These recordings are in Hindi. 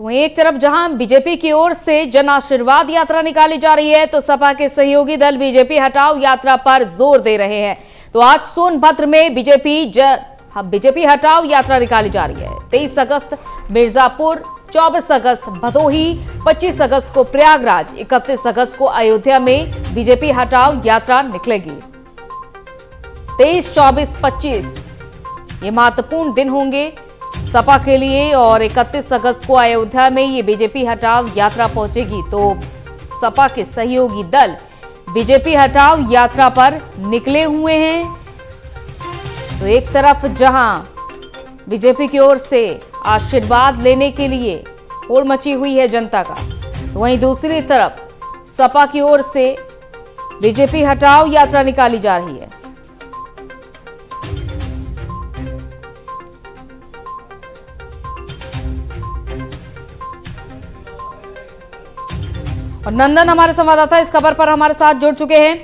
तो वहीं एक तरफ जहां बीजेपी की ओर से जन आशीर्वाद यात्रा निकाली जा रही है, तो सपा के सहयोगी दल बीजेपी हटाओ यात्रा पर जोर दे रहे हैं। तो आज सोनभद्र में बीजेपी हटाओ यात्रा निकाली जा रही है। 23 अगस्त मिर्जापुर, 24 अगस्त भदोही, 25 अगस्त को प्रयागराज, 31 अगस्त को अयोध्या में बीजेपी हटाओ यात्रा निकलेगी। 23, 24, 25 ये महत्वपूर्ण दिन होंगे सपा के लिए और 31 अगस्त को अयोध्या में ये बीजेपी हटाओ यात्रा पहुंचेगी। तो सपा के सहयोगी दल बीजेपी हटाओ यात्रा पर निकले हुए हैं। तो एक तरफ जहां बीजेपी की ओर से आशीर्वाद लेने के लिए होड़ मची हुई है जनता का, तो वहीं दूसरी तरफ सपा की ओर से बीजेपी हटाओ यात्रा निकाली जा रही है। और नंदन हमारे संवाददाता इस खबर पर हमारे साथ जुड़ चुके हैं।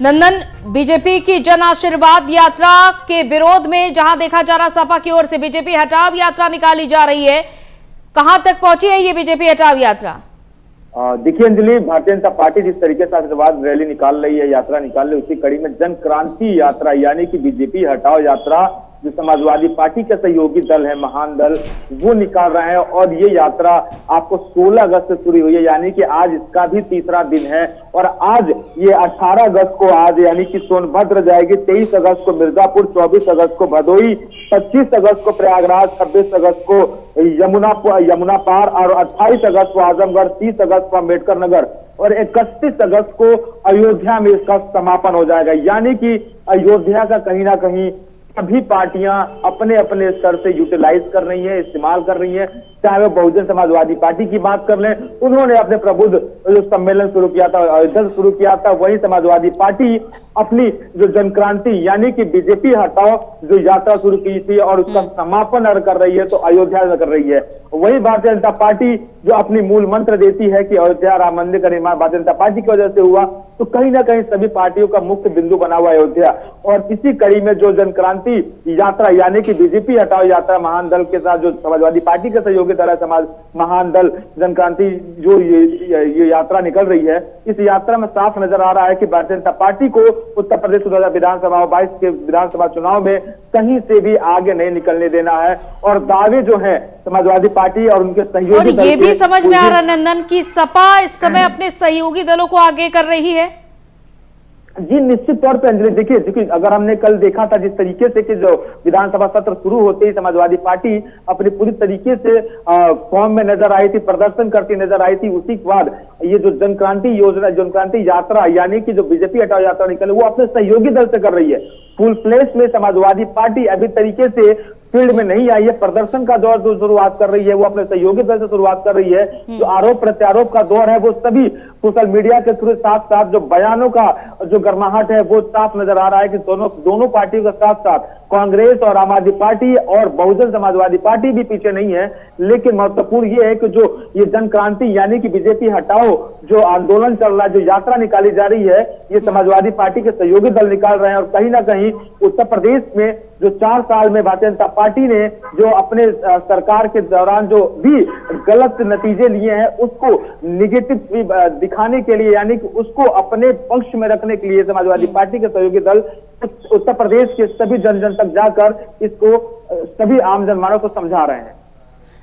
नंदन, बीजेपी की जन आशीर्वाद यात्रा के विरोध में जहां देखा जा रहा सपा की ओर से बीजेपी हटाओ यात्रा निकाली जा रही है, कहां तक पहुंची है ये बीजेपी हटाओ यात्रा? देखिए अंजलि, भारतीय जनता पार्टी जिस तरीके से आशीर्वाद रैली निकाल रही है, यात्रा निकाल रही है, उसी कड़ी में जन क्रांति यात्रा यानी कि बीजेपी हटाओ यात्रा जो समाजवादी पार्टी के सहयोगी दल है, महान दल, वो निकाल रहे हैं। और ये यात्रा आपको 16 अगस्त से शुरू हुई है, यानी कि आज इसका भी तीसरा दिन है। और आज ये 18 अगस्त को आज यानी कि सोनभद्र जाएगी, 23 अगस्त को मिर्जापुर, 24 अगस्त को भदोही, 25 अगस्त को प्रयागराज, 26 अगस्त को यमुना पार और 28 अगस्त को आजमगढ़, 30 अगस्त को अम्बेडकर नगर और 31 अगस्त को अयोध्या में इसका समापन हो जाएगा। यानी कि अयोध्या का कहीं ना कहीं सभी पार्टियां अपने अपने स्तर से यूटिलाइज कर रही हैं, इस्तेमाल कर रही हैं। चाहे वो बहुजन समाजवादी पार्टी की बात कर लें, उन्होंने अपने प्रबुद्ध जो सम्मेलन शुरू किया था, अयोध्या शुरू किया था, वही समाजवादी पार्टी अपनी जो जनक्रांति यानी कि बीजेपी हटाओ जो यात्रा शुरू की थी और उसका समापन कर रही है, तो अयोध्या में कर रही है। वही भारतीय जनता पार्टी जो अपनी मूल मंत्र देती है कि अयोध्या राम मंदिर का निर्माण भारतीय जनता पार्टी की वजह से हुआ, तो कहीं ना कहीं सभी पार्टियों का मुख्य बिंदु बना हुआ अयोध्या। और इसी कड़ी में जो जनक्रांति यात्रा यानी कि बीजेपी हटाओ यात्रा महान दल के साथ जो समाजवादी पार्टी के सहयोगी दल है, समाज महान दल जनक्रांति जो ये यात्रा निकल रही है, इस यात्रा में साफ नजर आ रहा है कि भारतीय जनता पार्टी को उत्तर प्रदेश 2022 के विधानसभा चुनाव में कहीं से भी आगे नहीं निकलने देना है। और दावे जो है समाजवादी पार्टी और उनके सहयोगी और ये भी समझ में आ रहा नंदन कि सपा इस समय अपने सहयोगी दलों को आगे कर रही है। जी निश्चित तौर पे अंजलि, देखिए अगर हमने कल देखा था जिस तरीके से कि जो विधानसभा सत्र शुरू होते ही समाजवादी पार्टी अपनी पूरी तरीके से फॉर्म में नजर आई थी, प्रदर्शन करती नजर आई थी। उसी के बाद ये जो जनक्रांति योजना, जनक्रांति यात्रा यानी कि जो बीजेपी हटाओ यात्रा निकले, वो अपने सहयोगी दल से कर रही है। फुल फ्लेश में समाजवादी पार्टी अभी तरीके से फील्ड में नहीं आई है, प्रदर्शन का दौर जो शुरुआत कर रही है वो अपने सहयोगी दल से शुरुआत कर रही है। जो आरोप प्रत्यारोप का दौर है वो सभी सोशल मीडिया के थ्रू, साथ साथ जो बयानों का जो गर्माहट है वो साफ नजर आ रहा है कि दोनों पार्टियों के साथ साथ कांग्रेस और आम आदमी पार्टी और बहुजन समाजवादी पार्टी भी पीछे नहीं है। लेकिन महत्वपूर्ण ये है कि जो ये जनक्रांति यानी कि बीजेपी हटाओ जो आंदोलन चल रहा है, जो यात्रा निकाली जा रही है, ये समाजवादी पार्टी के सहयोगी दल निकाल रहे हैं। और कहीं ना कहीं उत्तर प्रदेश में जो 4 साल में भारतीय जनता पार्टी ने जो अपने सरकार के दौरान जो भी गलत नतीजे लिए हैं उसको निगेटिव दिखाने के लिए यानी कि उसको अपने पक्ष में रखने के लिए समाजवादी पार्टी के सहयोगी दल उत्तर प्रदेश के सभी जन तक जाकर इसको सभी आम जनमानस को समझा रहे हैं।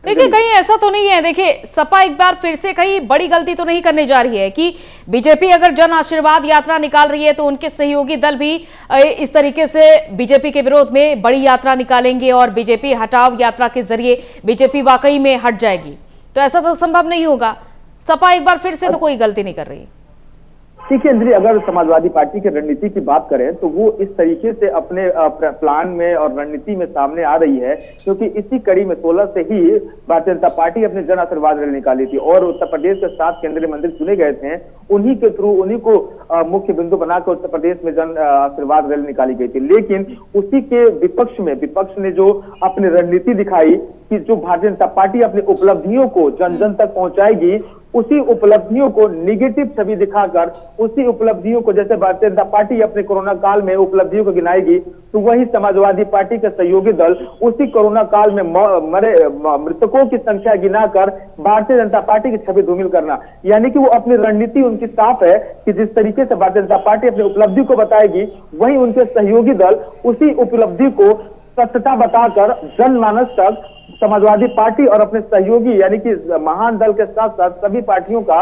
देखिए कहीं ऐसा तो नहीं है, देखिए सपा एक बार फिर से कहीं बड़ी गलती तो नहीं करने जा रही है कि बीजेपी अगर जन आशीर्वाद यात्रा निकाल रही है तो उनके सहयोगी दल भी इस तरीके से बीजेपी के विरोध में बड़ी यात्रा निकालेंगे और बीजेपी हटाओ यात्रा के जरिए बीजेपी वाकई में हट जाएगी। तो ऐसा तो संभव नहीं होगा। सपा एक बार फिर से तो कोई गलती नहीं कर रही। ठीक है अंजलि, अगर समाजवादी पार्टी की रणनीति की बात करें तो वो इस तरीके से अपने प्लान में और रणनीति में सामने आ रही है, क्योंकि इसी कड़ी में 16 से ही भारतीय जनता पार्टी अपने जन आशीर्वाद रैली निकाली थी और उत्तर प्रदेश के 7 केंद्रीय मंत्री चुने गए थे, उन्हीं के थ्रू उन्हीं को मुख्य बिंदु बनाकर उत्तर प्रदेश में जन आशीर्वाद रैली निकाली गई थी। लेकिन उसी के विपक्ष ने जो अपनी रणनीति दिखाई कि जो भारतीय जनता पार्टी अपनी उपलब्धियों को जन जन तक पहुंचाएगी, उसी उपलब्धियों को निगेटिव छवि दिखाकर, उसी उपलब्धियों को जैसे भारतीय जनता पार्टी अपने कोरोना काल में उपलब्धियों को गिनाएगी, तो वही समाजवादी पार्टी का सहयोगी दल उसी कोरोना काल में मरे मृतकों की संख्या गिनाकर भारतीय जनता पार्टी की छवि धूमिल करना। यानी कि वो अपनी रणनीति उनकी साफ है कि जिस तरीके से भारतीय जनता पार्टी अपनी उपलब्धि को बताएगी, वहीं उनके सहयोगी दल उसी उपलब्धि को सत्यता बताकर जनमानस तक समाजवादी पार्टी और अपने सहयोगी यानी कि महान दल के साथ साथ सभी पार्टियों का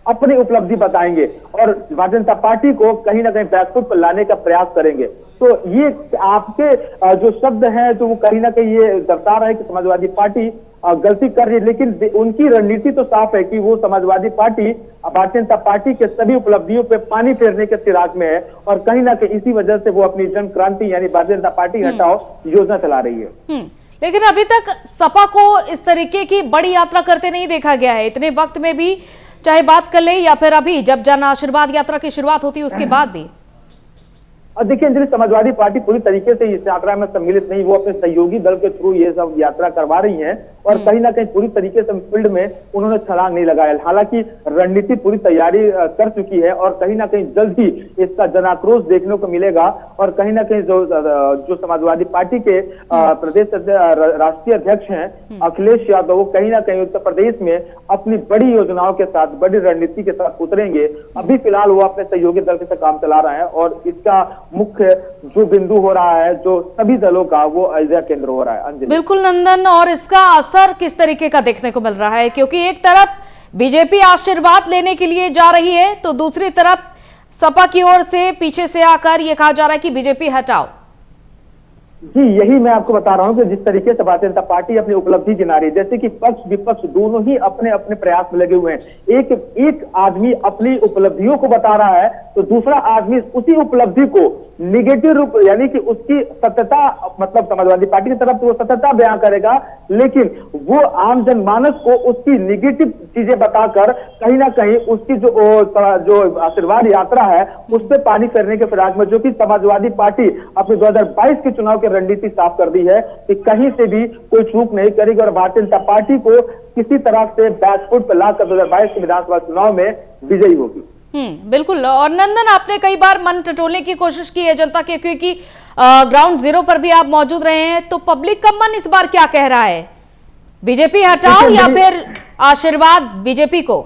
अपनी उपलब्धि बताएंगे और भारतीय जनता पार्टी को कहीं ना कहीं बैकफुट पर लाने का प्रयास करेंगे। तो ये आपके जो शब्द हैं तो वो कहीं ना कहीं ये दर्शा रहा है कि समाजवादी पार्टी गलती कर रही है, लेकिन उनकी रणनीति तो साफ है कि वो समाजवादी पार्टी भारतीय जनता पार्टी के सभी उपलब्धियों पे पानी फेरने के फिराक में है और कहीं ना कहीं इसी वजह से वो अपनी जन क्रांति यानी भारतीय जनता पार्टी हटाओ योजना चला रही है। लेकिन अभी तक सपा को इस तरीके की बड़ी यात्रा करते नहीं देखा गया है। इतने वक्त में भी, चाहे बात कर ले या फिर अभी जब जन आशीर्वाद यात्रा की शुरुआत होती है उसके बाद भी। और देखिए अंजलि, समाजवादी पार्टी पूरी तरीके से इस यात्रा में सम्मिलित नहीं, वो अपने सहयोगी दल के थ्रू ये सब यात्रा करवा रही हैं और कहीं ना कहीं पूरी तरीके से फील्ड में उन्होंने छलांग नहीं लगाया। हालांकि रणनीति पूरी तैयारी कर चुकी है और कहीं ना कहीं जल्द ही इसका जनाक्रोश देखने को मिलेगा और कहीं ना कहीं जो समाजवादी पार्टी के प्रदेश राष्ट्रीय अध्यक्ष हैं अखिलेश यादव, वो कहीं ना कहीं उत्तर प्रदेश में अपनी बड़ी योजनाओं के साथ, बड़ी रणनीति के साथ उतरेंगे। अभी फिलहाल वो अपने सहयोगी दल के साथ काम चला रहा है और इसका मुख्य जो बिंदु हो रहा है जो सभी दलों का, वो अयोध्या केंद्र हो रहा है। अंजलि, बिल्कुल नंदन, और इसका असर किस तरीके का देखने को मिल रहा है? क्योंकि एक तरफ बीजेपी आशीर्वाद लेने के लिए जा रही है तो दूसरी तरफ सपा की ओर से पीछे से आकर यह कहा जा रहा है कि बीजेपी हटाओ। जी, यही मैं आपको बता रहा हूं कि जिस तरीके से भारतीय जनता पार्टी अपनी उपलब्धि गिना रही है, जैसे कि पक्ष विपक्ष दोनों ही अपने अपने प्रयास में लगे हुए हैं। एक आदमी अपनी उपलब्धियों को बता रहा है तो दूसरा आदमी उसी उपलब्धि को निगेटिव रूप यानी कि उसकी सत्यता, मतलब समाजवादी पार्टी की तरफ वो सत्यता बयां करेगा, लेकिन वो आम जनमानस को उसकी निगेटिव चीजें बताकर कहीं ना कहीं उसकी जो आशीर्वाद यात्रा है उस पर पानी फेरने के फिराक में, जो कि समाजवादी पार्टी अपने 2022 के चुनाव की रणनीति साफ कर दी है कि कहीं से भी कोई चूक नहीं करेगी और भारतीय जनता पार्टी को किसी तरह से बैकफुट पर लाकर 2022 के विधानसभा चुनाव में विजयी होगी। बिल्कुल। और नंदन, आपने कई बार मन टटोलने की कोशिश की है जनता के, क्योंकि ग्राउंड जीरो पर भी आप मौजूद रहे हैं, तो पब्लिक का मन इस बार क्या कह रहा है? बीजेपी हटाओ या फिर आशीर्वाद बीजेपी को?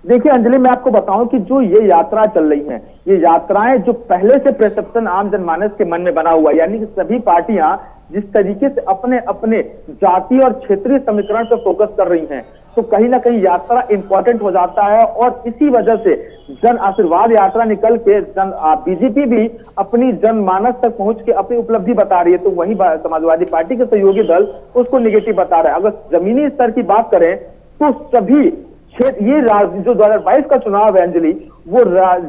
देखिए अंजलि, मैं आपको बताऊं कि जो ये यात्रा चल रही है, ये यात्राएं जो पहले से परसेप्शन आम जनमानस के मन में बना हुआ, यानी कि सभी पार्टियां जिस तरीके से अपने अपने जातीय और क्षेत्रीय समीकरण पर फोकस कर रही हैं, तो कहीं ना कहीं यात्रा इंपॉर्टेंट हो जाता है और इसी वजह से जन आशीर्वाद यात्रा निकल के बीजेपी भी अपनी जनमानस तक पहुंच के अपनी उपलब्धि बता रही है, तो वही समाजवादी पार्टी के सहयोगी दल उसको निगेटिव बता रहा है। अगर जमीनी स्तर की बात करें तो सभी ये जो 2022 का चुनाव है अंजलि, वो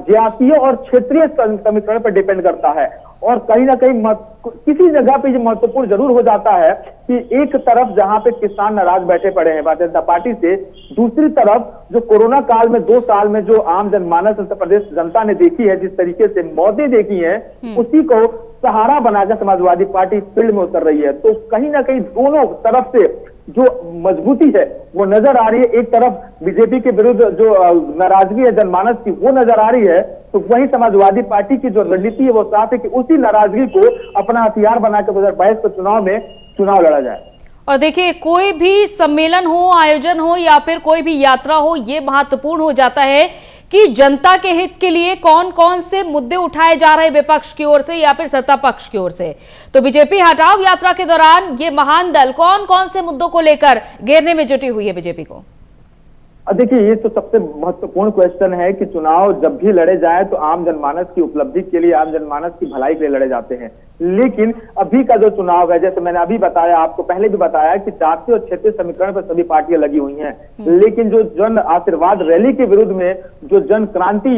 जातीय और क्षेत्रीय समीकरण पर डिपेंड करता है और कहीं ना कहीं किसी जगह पे ये महत्वपूर्ण जरूर हो जाता है कि एक तरफ जहां पे किसान नाराज बैठे पड़े हैं भारतीय जनता पार्टी से, दूसरी तरफ जो कोरोना काल में 2 साल में जो आम जनमानस उत्तर प्रदेश जनता ने देखी है, जिस तरीके से मौतें देखी हैं, उसी को सहारा बनाकर समाजवादी पार्टी फील्ड में उतर रही है। तो कहीं ना कहीं दोनों तरफ से जो मजबूती है वो नजर आ रही है। एक तरफ बीजेपी के विरुद्ध जो नाराजगी है जनमानस की वो नजर आ रही है, तो वही समाजवादी पार्टी की जो रणनीति है वो साफ है कि उसी नाराजगी को अपना हथियार बनाकर 2022 के चुनाव में चुनाव लड़ा जाए। और देखिए, कोई भी सम्मेलन हो, आयोजन हो या फिर कोई भी यात्रा हो, ये महत्वपूर्ण हो जाता है कि जनता के हित के लिए कौन कौन से मुद्दे उठाए जा रहे हैं विपक्ष की ओर से या फिर सत्ता पक्ष की ओर से। तो बीजेपी हटाओ यात्रा के दौरान ये महान दल कौन कौन से मुद्दों को लेकर घेरने में जुटी हुई है बीजेपी को? देखिए, ये तो सबसे महत्वपूर्ण क्वेश्चन है कि चुनाव जब भी लड़े जाए तो आम जनमानस की उपलब्धि के लिए, आम जनमानस की भलाई के लिए लड़े जाते हैं। लेकिन अभी का जो चुनाव है, जैसे मैंने अभी बताया, आपको पहले भी बताया कि जातीय और क्षेत्रीय समीकरण पर सभी पार्टियां लगी हुई हैं, लेकिन जो जन आशीर्वाद रैली के विरुद्ध में जो जन क्रांति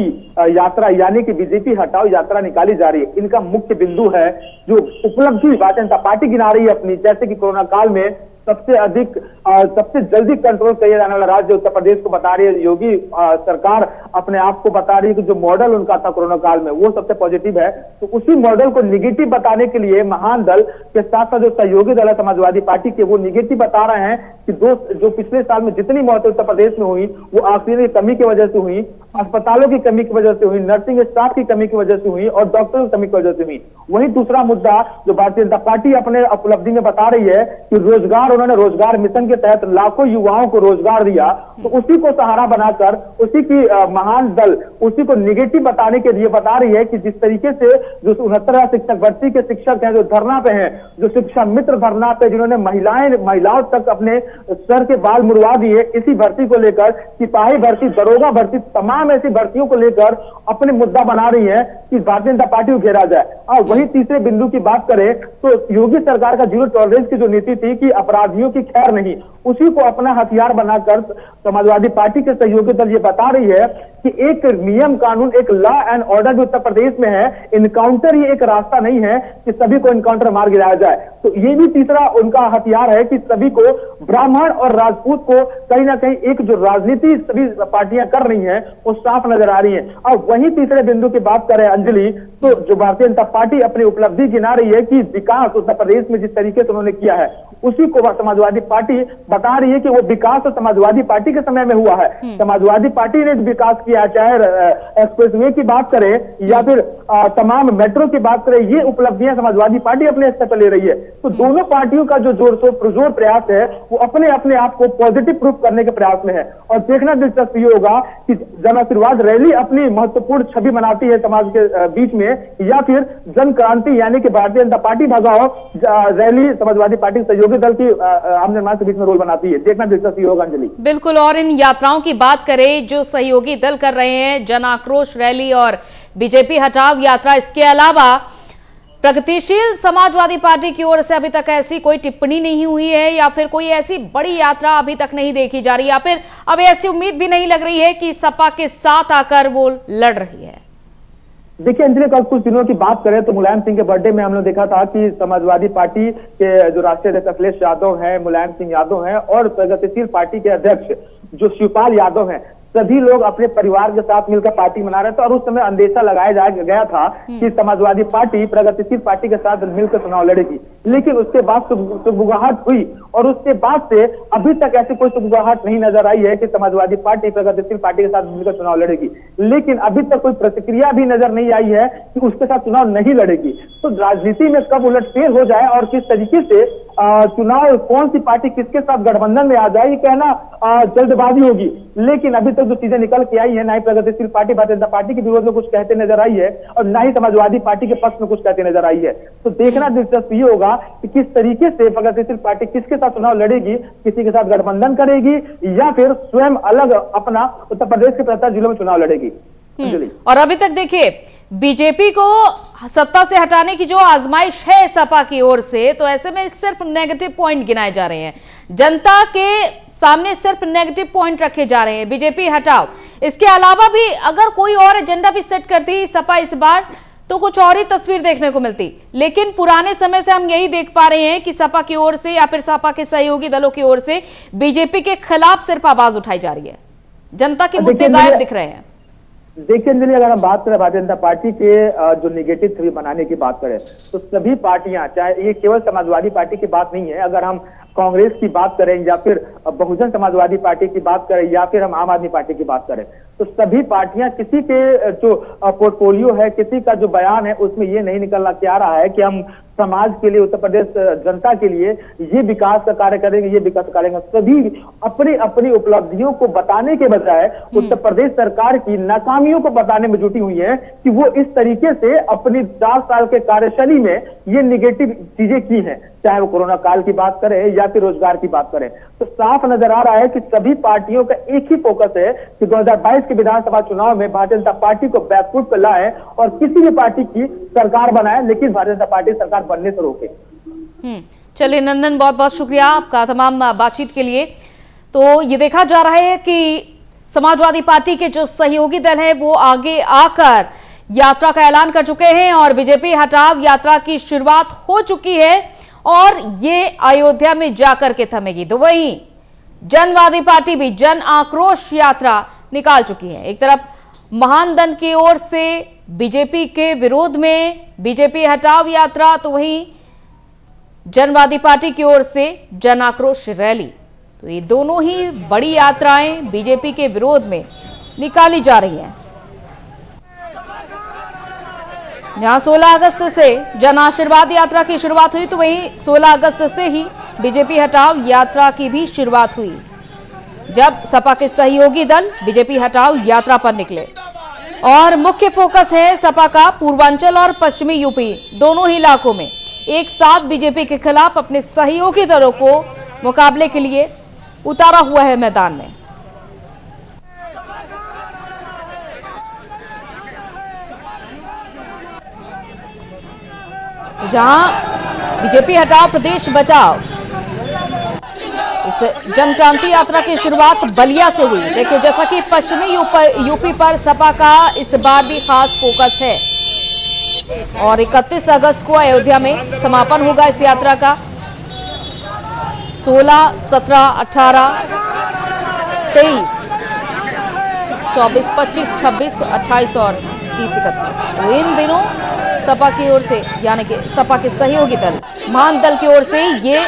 यात्रा यानी कि बीजेपी हटाओ यात्रा निकाली जा रही है, इनका मुख्य बिंदु है जो उपलब्धि भारतीय जनता पार्टी गिना रही है अपनी, जैसे कि कोरोना काल में सबसे अधिक सबसे जल्दी कंट्रोल किया जाने वाला राज्य उत्तर प्रदेश को बता रही है। योगी सरकार अपने आप को बता रही है कि जो मॉडल उनका था कोरोना काल में वो सबसे पॉजिटिव है। तो उसी मॉडल को निगेटिव बताने के लिए महान दल के साथ साथ जो सहयोगी दल है समाजवादी पार्टी के, वो निगेटिव बता रहे हैं कि जो पिछले साल में जितनी मौतें उत्तर प्रदेश में हुई वो ऑक्सीजन की कमी की वजह से हुई, अस्पतालों की कमी की वजह से हुई, नर्सिंग स्टाफ की कमी की वजह से हुई और डॉक्टरों की कमी की वजह से हुई। वही दूसरा मुद्दा जो भारतीय जनता पार्टी अपने उपलब्धि में बता रही है कि रोजगार, उन्होंने रोजगार मिशन के तहत लाखों युवाओं को रोजगार दिया, तो उसी को सहारा बनाकर उसी की महान दल उसी को निगेटिव बताने के लिए बता रही है कि जिस तरीके से जो 69 शिक्षक भर्ती के शिक्षक हैं जो धरना पे हैं, जो शिक्षा मित्र धरना पे, जिन्होंने महिलाओं तक अपने सर के बाल मुड़वा दिए इसी भर्ती को लेकर, सिपाही भर्ती, दरोगा भर्ती, तमाम ऐसी भर्तियों को लेकर अपने मुद्दा बना रही है कि भारतीय जनता पार्टी को घेरा जाए। और वही तीसरे बिंदु की बात करें तो योगी सरकार का जीरो टॉलरेंस की जो नीति थी कि अपराधियों की खैर नहीं, उसी को अपना हथियार बनाकर समाजवादी पार्टी के सहयोगी दल ये बता रही है कि एक नियम कानून, एक लॉ एंड ऑर्डर जो उत्तर प्रदेश में है, इनकाउंटर ही एक रास्ता नहीं है कि सभी को इनकाउंटर मार गिराया जाए। तो ये भी तीसरा उनका हथियार है कि सभी को, ब्राह्मण और राजपूत को कहीं ना कहीं एक जो राजनीति सभी पार्टियां कर रही हैं वो साफ नजर आ रही है। और वही तीसरे बिंदु की बात करें अंजलि, तो जो भारतीय जनता पार्टी अपनी उपलब्धि गिना रही है कि विकास उत्तर प्रदेश में जिस तरीके से उन्होंने किया है उसी को समाजवादी पार्टी बता रही है कि वो विकास तो समाजवादी पार्टी के समय में हुआ है। समाजवादी पार्टी ने विकास किया, चाहे एक्सप्रेसवे की बात करें या फिर तमाम मेट्रो की बात करें, ये उपलब्धियां समाजवादी पार्टी अपने स्तर पर ले रही है। तो दोनों पार्टियों का जो जोर प्रयास है वो अपने आप को पॉजिटिव प्रूफ करने के प्रयास में है। और देखना दिलचस्प ये होगा कि जन आशीर्वाद रैली अपनी महत्वपूर्ण छवि बनाती है समाज के बीच में, या फिर जन क्रांति यानी कि भारतीय जनता पार्टी भगाओ रैली समाजवादी पार्टी सहयोगी दल की आम निर्माण के बीच में रोल बनाती है। देखना दिलचस्प होगा अंजलि। बिल्कुल। और इन यात्राओं की बात करें जो सहयोगी दल कर रहे हैं, जन आक्रोश रैली और बीजेपी हटाओ यात्रा, इसके अलावा प्रगतिशील समाजवादी पार्टी की ओर से अभी तक ऐसी कोई टिप्पणी नहीं हुई है या फिर कोई ऐसी बड़ी यात्रा अभी तक नहीं देखी जा रही, या फिर अब ऐसी उम्मीद भी नहीं लग रही है कि सपा के साथ आकर वो लड़ रही है। देखिए अंजलि, कल कुछ दिनों की बात करें तो मुलायम सिंह के बर्थडे में हमने देखा था कि समाजवादी पार्टी के जो राष्ट्रीय अध्यक्ष अखिलेश यादव हैं, मुलायम सिंह यादव हैं और प्रगतिशील पार्टी के अध्यक्ष जो शिवपाल यादव हैं, सभी लोग अपने परिवार के साथ मिलकर पार्टी मना रहे थे। और उस समय अंदेशा लगाया गया था कि समाजवादी पार्टी प्रगतिशील पार्टी के साथ मिलकर चुनाव लड़ेगी, लेकिन उसके बाद सुगबुगाहट हुई और उसके बाद से अभी तक ऐसी कोई सुगबुगाहट नहीं नजर आई है कि समाजवादी पार्टी प्रगतिशील पार्टी के साथ मिलकर चुनाव लड़ेगी। लेकिन अभी तक कोई प्रतिक्रिया भी नजर नहीं आई है कि उसके साथ चुनाव नहीं लड़ेगी। तो राजनीति में कब उलटफेर हो जाए और किस तरीके से चुनाव कौन सी पार्टी किसके साथ गठबंधन में आ जाए, ये कहना जल्दबाजी होगी। लेकिन अभी तक जो चीजें निकल के आई है, ना ही प्रगतिशील पार्टी भारतीय जनता पार्टी के विरोध में कुछ कहते नजर आई है और ना ही समाजवादी पार्टी के पक्ष में कुछ कहते नजर आई है। तो देखना दिलचस्प ये होगा कि किस तरीके से प्रगतिशील पार्टी किसके साथ चुनाव लड़ेगी, किसी के साथ गठबंधन करेगी या फिर स्वयं अलग अपना उत्तर प्रदेश के 75 जिलों में चुनाव लड़ेगी। और अभी तक देखिए बीजेपी को सत्ता से हटाने की जो आजमाइश है सपा की ओर से, तो ऐसे में सिर्फ नेगेटिव पॉइंट गिनाए जा रहे हैं, जनता के सामने सिर्फ नेगेटिव पॉइंट रखे जा रहे हैं, बीजेपी हटाओ। इसके अलावा भी अगर कोई और एजेंडा भी सेट करती सपा इस बार तो कुछ और ही तस्वीर देखने को मिलती। लेकिन पुराने समय से हम यही देख पा रहे हैं कि सपा की ओर से या फिर सपा के सहयोगी दलों की ओर से बीजेपी के खिलाफ सिर्फ आवाज उठाई जा रही है, जनता के मुद्दे गायब दिख रहे हैं। देखिए अंजलि, अगर हम बात करें भारतीय जनता पार्टी के जो निगेटिव छवि बनाने की बात करें तो सभी पार्टियां, चाहे ये केवल समाजवादी पार्टी की बात नहीं है, अगर हम कांग्रेस की बात करें या फिर बहुजन समाजवादी पार्टी की बात करें या फिर हम आम आदमी पार्टी की बात करें, तो सभी पार्टियां किसी के जो पोर्टफोलियो है, किसी का जो बयान है, उसमें ये नहीं निकलना क्या रहा है कि हम समाज के लिए, उत्तर प्रदेश जनता के लिए ये विकास का कार्य करेंगे, ये विकास करेंगे। सभी अपनी अपनी उपलब्धियों को बताने के बजाय उत्तर प्रदेश सरकार की नाकामियों को बताने में जुटी हुई है कि वो इस तरीके से अपनी 4 साल के कार्यशैली में ये निगेटिव चीजें की हैं, चाहे वो कोरोना काल की बात करें या फिर रोजगार की बात करें। तो साफ नजर आ रहा है कि सभी पार्टियों का एक ही फोकस है कि 2022 के विधानसभा चुनाव में भारतीय जनता पार्टी को बैकफुट पर लाए और किसी भी पार्टी की सरकार बनाए, लेकिन भारतीय जनता पार्टी सरकार बनने से रोके। चलिए नंदन, बहुत बहुत शुक्रिया आपका तमाम बातचीत के लिए। तो ये देखा जा रहा है कि समाजवादी पार्टी के जो सहयोगी दल है वो आगे आकर यात्रा का ऐलान कर चुके हैं और बीजेपी हटाओ यात्रा की शुरुआत हो चुकी है और ये अयोध्या में जाकर के थमेगी। तो वहीं जनवादी पार्टी भी जन आक्रोश यात्रा निकाल चुकी है। एक तरफ महानदन की ओर से बीजेपी के विरोध में बीजेपी हटाओ यात्रा, तो वहीं जनवादी पार्टी की ओर से जन आक्रोश रैली। तो ये दोनों ही बड़ी यात्राएं बीजेपी के विरोध में निकाली जा रही हैं। जहां 16 अगस्त से जन आशीर्वाद यात्रा की शुरुआत हुई, तो वहीं 16 अगस्त से ही बीजेपी हटाओ यात्रा की भी शुरुआत हुई, जब सपा के सहयोगी दल बीजेपी हटाओ यात्रा पर निकले। और मुख्य फोकस है सपा का पूर्वांचल और पश्चिमी यूपी दोनों ही इलाकों में एक साथ बीजेपी के खिलाफ अपने सहयोगी दलों को मुकाबले के लिए उतारा हुआ है मैदान में। जहां बीजेपी हटाओ प्रदेश बचाओ इस जन क्रांति यात्रा की शुरुआत बलिया से हुई। देखिए, जैसा कि पश्चिमी यूपी पर सपा का इस बार भी खास फोकस है और 31 अगस्त को अयोध्या में समापन होगा इस यात्रा का। 16, 17, 18, 23, 24, 25, 26, 28 और 30, 31। तो इन दिनों सपा की ओर से, यानी कि सपा के सहयोगी दल महान दल की ओर से ये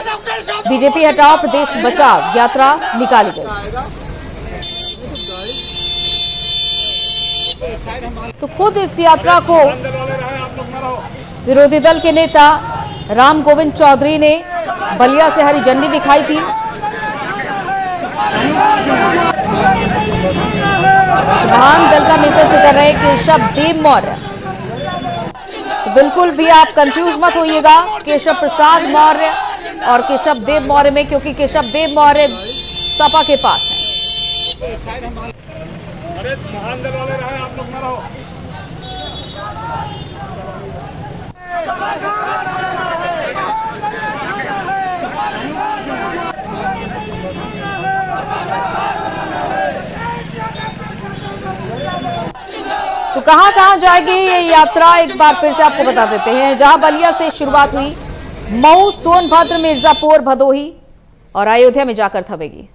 बीजेपी हटाओ प्रदेश बचाओ यात्रा निकाली गई। तो खुद इस यात्रा को विरोधी दल के नेता राम गोविंद चौधरी ने बलिया से हरी झंडी दिखाई थी। महान दल का नेतृत्व कर रहे केशव देव मौर्य। तो बिल्कुल भी आप कंफ्यूज मत होइएगा केशव प्रसाद मौर्य और केशव देव मौर्य में, क्योंकि केशव देव मौर्य सपा के पास है। अरे महान दल वाले रहे, आप लोग ना रहो। तो कहां जाएगी ये यात्रा, एक बार फिर से आपको बता देते हैं। जहां बलिया से शुरुआत हुई, मऊ, सोनभद्र, मिर्जापुर, भदोही और अयोध्या में जाकर थमेगी।